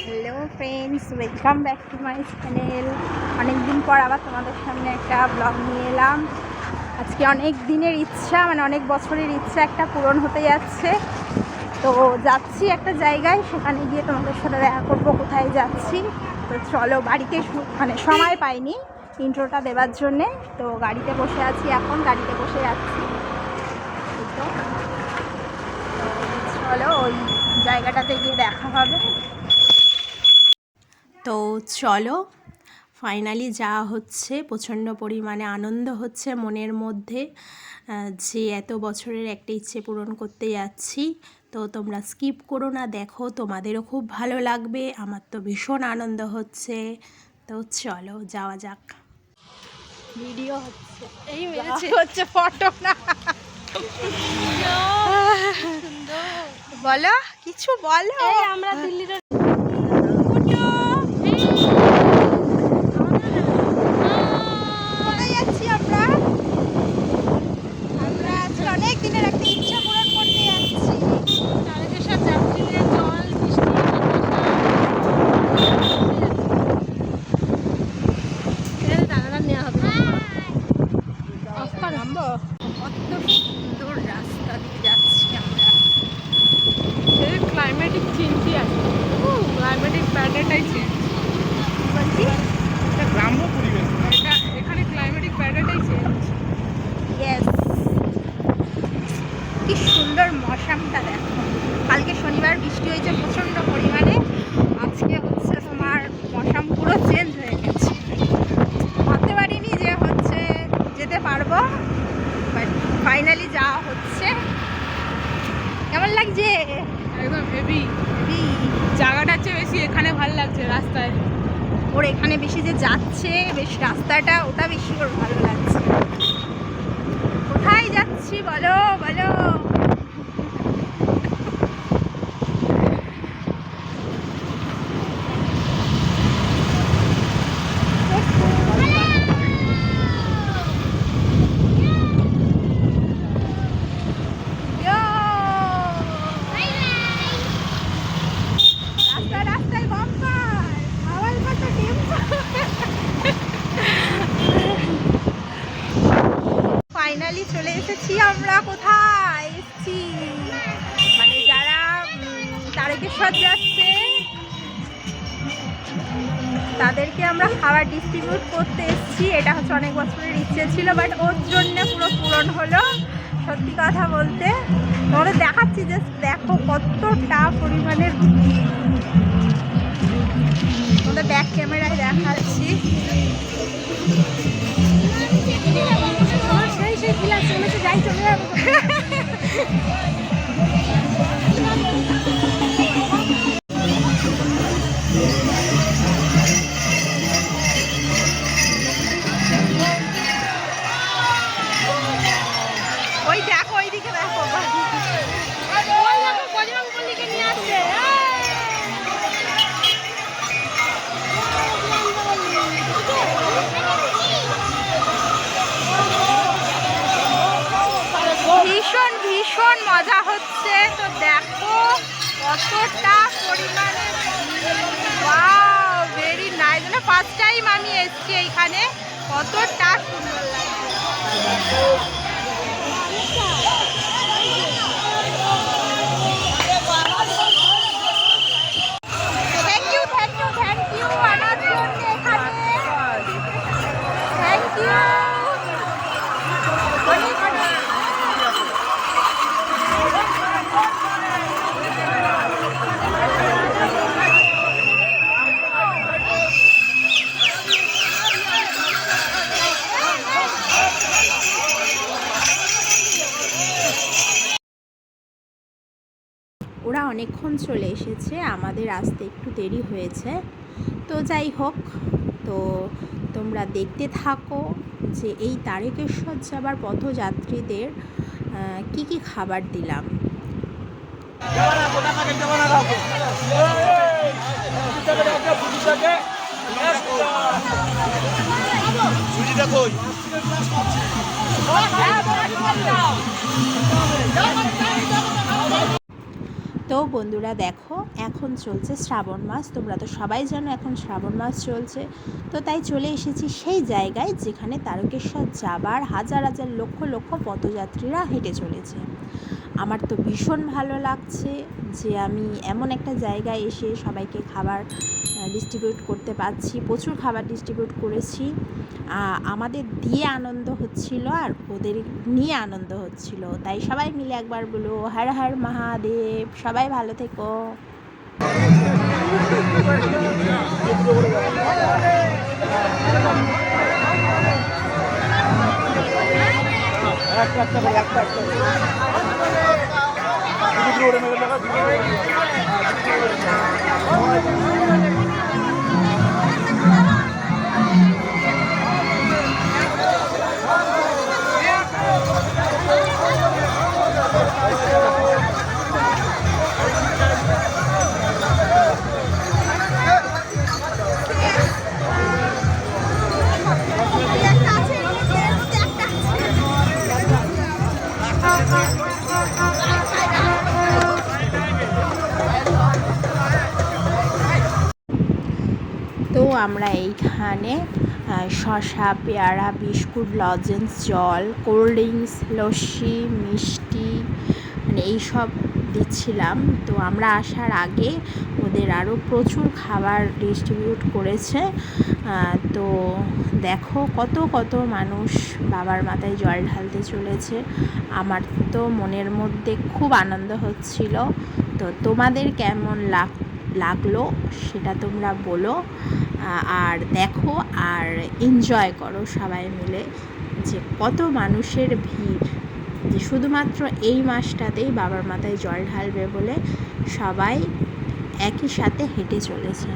Hello friends, welcome back to my channel. অনেকদিন পর আবার তোমাদের সামনে একটা ব্লগ নিয়ে এলাম। আজকে অনেক দিনের ইচ্ছা, অনেক বছরের ইচ্ছা একটা পূরণ হতে যাচ্ছে। তো যাচ্ছি একটা জায়গায়, সেখানে গিয়ে তোমাদের সাথে দেখা করবো কোথায় যাচ্ছি। তো চলো, বাড়িতে সময় পাইনি ইন্ট্রোটা দেওয়ার জন্যে। তো গাড়িতে বসে আছি, এখন গাড়িতে বসে যাচ্ছি। তো চলো ওই জায়গাটাতে গিয়ে দেখা হবে। তো চলো, ফাইনালি যাওয়া হচ্ছে। প্রচণ্ড পরিমাণে আনন্দ হচ্ছে মনের মধ্যে যে এত বছরের একটা ইচ্ছে পূরণ করতে যাচ্ছি। তো তোমরা স্কিপ করো না, দেখো, তোমাদেরও খুব ভালো লাগবে। আমার তো ভীষণ আনন্দ হচ্ছে। তো চলো যাওয়া যাক। ভিডিও হচ্ছে, এই হচ্ছে ফটো না। বলো, কিছু বলো। আমরা দিল্লির অনেক দিনের একটা ইচ্ছা পূরণ করতে যাচ্ছি। তারকেশ্বর যাত্রীদের জল বৃষ্টি দানাদার নেওয়া হবে। কত সুন্দর রাস্তা দিয়ে যাচ্ছি আমরা। ক্লাইমেটিক চেঞ্জই আছে, ক্লাইমেটিক প্যাটার্নটাই চেঞ্জ। বলছি এটা গ্রাম্য পরিবেশ, এটা এখানে ক্লাইমেটিক প্যাটার্নটাই চেঞ্জ। ইয়েস, কি সুন্দর মৌসুমটা দেখো। কালকে শনিবার বৃষ্টি হয়েছে প্রচণ্ড পরিমাণে, আজকে হচ্ছে তোমার মৌসুম পুরো চেঞ্জ হয়ে গেছে। ভাবতে পারিনি যে হচ্ছে যেতে পারবো, বাট ফাইনালি যাওয়া হচ্ছে। কেমন লাগছে? একদম হেভি। হেভি। জায়গাটার চেয়ে বেশি এখানে ভালো লাগছে রাস্তায়। ওর এখানে বেশি যে যাচ্ছে, বেশ রাস্তাটা ওটা বেশি ওর ভালো লাগছে। কোথায় যাচ্ছি বলো বলো। রাস্তায় বাম্পার, আওয়াজ মতো ফাইনালি চলে এসেছি আমরা। কোথায় এসেছি যারা তারকেশ্বর যাচ্ছে তাদেরকে আমরা খাবার ডিস্ট্রিবিউট করতে এসেছি। এটা হচ্ছে অনেক বছরের ইচ্ছে ছিল, বাট ওর জন্য পুরো পূরণ হলো। সত্যি কথা বলতে তোমাদের দেখাচ্ছি, যে দেখো কতটা পরিমাণের তোমাদের ব্যাক ক্যামেরায় দেখাচ্ছি। যাই চলে যাবো। ওই দেখো, ওইদিকে দেখো, নিয়ে আসছে। ভীষণ ভীষণ মজা হচ্ছে। তো দেখো কতটা পরিমাণে, wow, very nice. First time আমি এসেছি এইখানে, কতটা সুন্দর লাগছে। থ্যাংক ইউ আনার জন্য এখানে। Thank you. ওরা অনেকক্ষণ চলে এসেছে, আমাদের আসতে একটু দেরি হয়েছে। তো যাই হোক, তো তোমরা দেখতে থাকো যে এই তারকেশ্বর যাবার পথযাত্রীদের কি কি খাবার দিলাম। তো তো বন্ধুরা দেখো, এখন চলছে শ্রাবণ মাস, তোমরা তো সবাই জানো এখন শ্রাবণ মাস চলছে। তো তাই চলে এসেছি সেই জায়গায় যেখানে তারকেশ্বর যাবার হাজার হাজার লক্ষ লক্ষ পথযাত্রীরা হেঁটে চলেছে। আমার তো ভীষণ ভালো লাগছে যে আমি এমন একটা জায়গায় এসে সবাইকে খাবার ডিস্ট্রিবিউট করতে পারছি। প্রচুর খাবার ডিস্ট্রিবিউট করেছি, আমাদের দিয়ে আনন্দ হচ্ছিল আর ওদের নিয়ে আনন্দ হচ্ছিল। তাই সবাই মিলে একবার বলো হর হর মহাদেব। সবাই ভালো থেকো। তো আমরা এইখানে শসা, পেয়ারা, বিস্কুট, লজেন্স, জল, কোল্ড ড্রিঙ্কস, লস্যি, মিষ্টি মানে এইসব দিচ্ছিলাম। তো আমরা আসার আগে ওদের আরও প্রচুর খাবার ডিস্ট্রিবিউট করেছে। তো দেখো কত কত মানুষ বাবার মাথায় জল ঢালতে চলেছে। আমার তো মনের মধ্যে খুব আনন্দ হচ্ছিল। তো তোমাদের কেমন লাগলো সেটা তোমরা বলো, আর দেখো আর এনজয় করো সবাই মিলে যে কত মানুষের ভিড়, যে শুধুমাত্র এই মাসটাতেই বাবার মাথায় জল ঢালবে বলে সবাই একই সাথে হেঁটে চলেছে।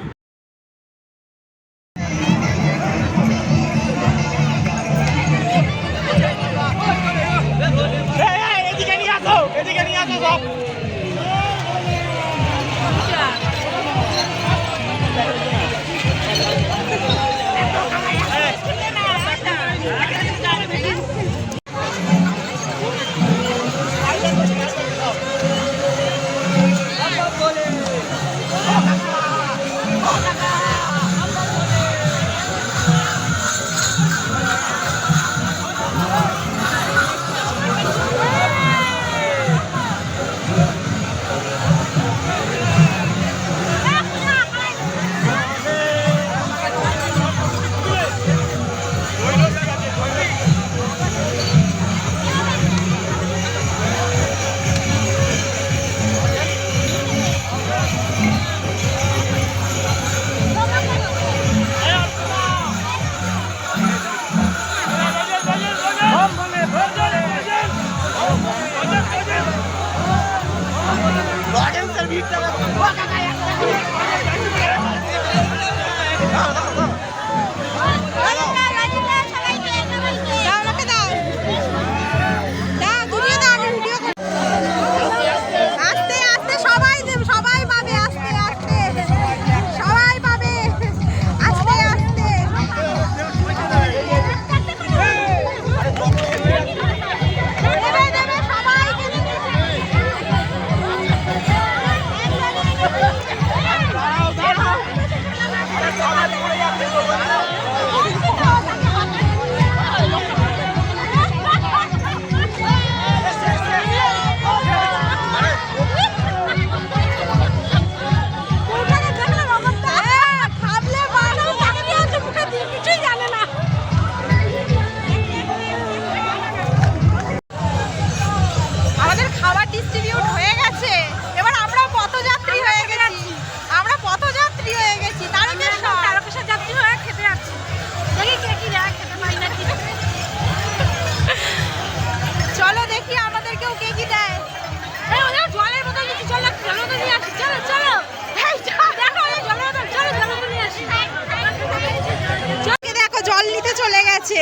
চলে গেছে,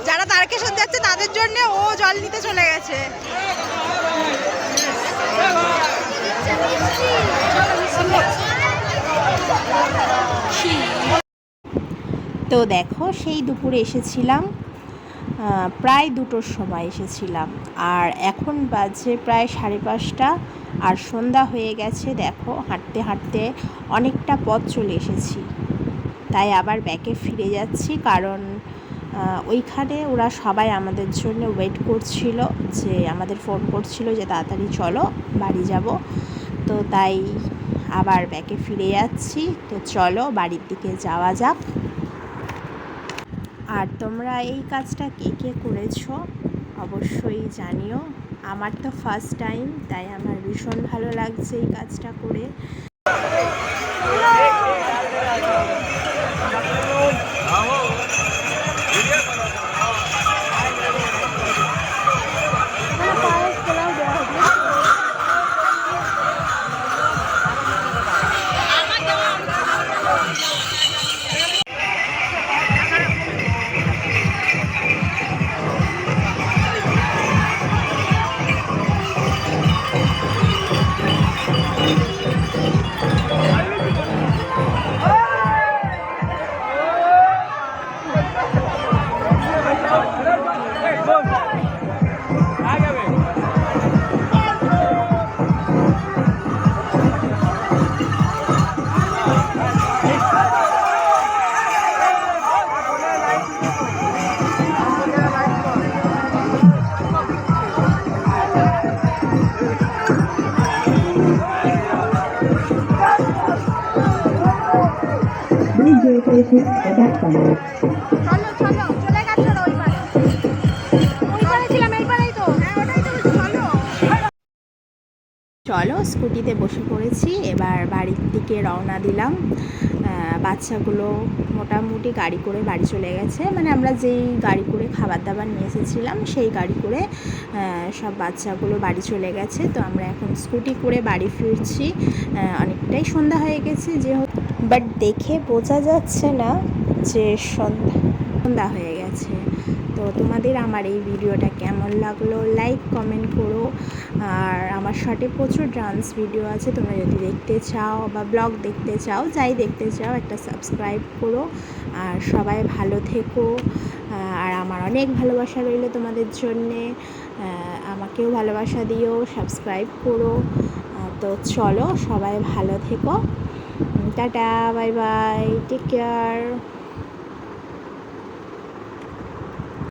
যারা তারকেশ্বর যাচ্ছে তাদের জন্য ও জল নিতে চলে গেছে। তো দেখো সেই দুপুরে এসেছিলাম, প্রায় 2টোর সময় এসেছিলাম, আর এখন বাজে প্রায় 5:30। আর সন্ধ্যা হয়ে গেছে, দেখো হাঁটতে হাঁটতে অনেকটা পথ চলে এসেছি। তাই আবার ব্যাকে ফিরে যাচ্ছি, কারণ ওইখানে ওরা সবাই আমাদের জন্য ওয়েট করছিল, যে আমাদের ফোন করছিল যে তাড়াতাড়ি চলো বাড়ি যাব। তো তাই আবার ব্যাকে ফিরে যাচ্ছি। তো চলো বাড়ির দিকে যাওয়া যাক। আর তোমরা এই কাজটা কে কে করেছো অবশ্যই জানিও। আমার তো ফার্স্ট টাইম, তাই আমার ভীষণ ভালো লাগছে এই কাজটা করে। চলো চলো, চলে গেছো ওই পারে, ওই পারে ছিলাম, এই পারেই তো। হ্যাঁ ওটাই তো বলছি, চলো চলো। স্কুটিতে বসে পড়েছি, এবার বাড়ির দিকে রওনা দিলাম। বাচ্চাগুলো মোটামুটি গাড়ি করে বাড়ি চলে গেছে, মানে আমরা যেই গাড়ি করে খাবার দাবার নিয়ে এসেছিলাম সেই গাড়ি করে সব বাচ্চাগুলো বাড়ি চলে গেছে। তো আমরা এখন স্কুটি করে বাড়ি ফিরছি। অনেকটাই সন্ধ্যা হয়ে গেছে যেহেতু, বাট দেখে বোঝা যাচ্ছে না যে সন্ধ্যা হয়ে গেছে। তো তোমাদের আমার এই ভিডিওটা কেমন লাগলো লাইক কমেন্ট করো। আর আমার শর্টে প্রচুর ডান্স ভিডিও আছে, তোমরা যদি দেখতে চাও বা ব্লগ দেখতে চাও, যাই দেখতে চাও, একটা সাবস্ক্রাইব করো। আর সবাই ভালো থেকো। আর আমার অনেক ভালোবাসা রইল তোমাদের জন্যে। আমাকেও ভালোবাসা দিও, সাবস্ক্রাইব করো। তো চলো সবাই ভালো থেকো। Tata, bye bye, take care.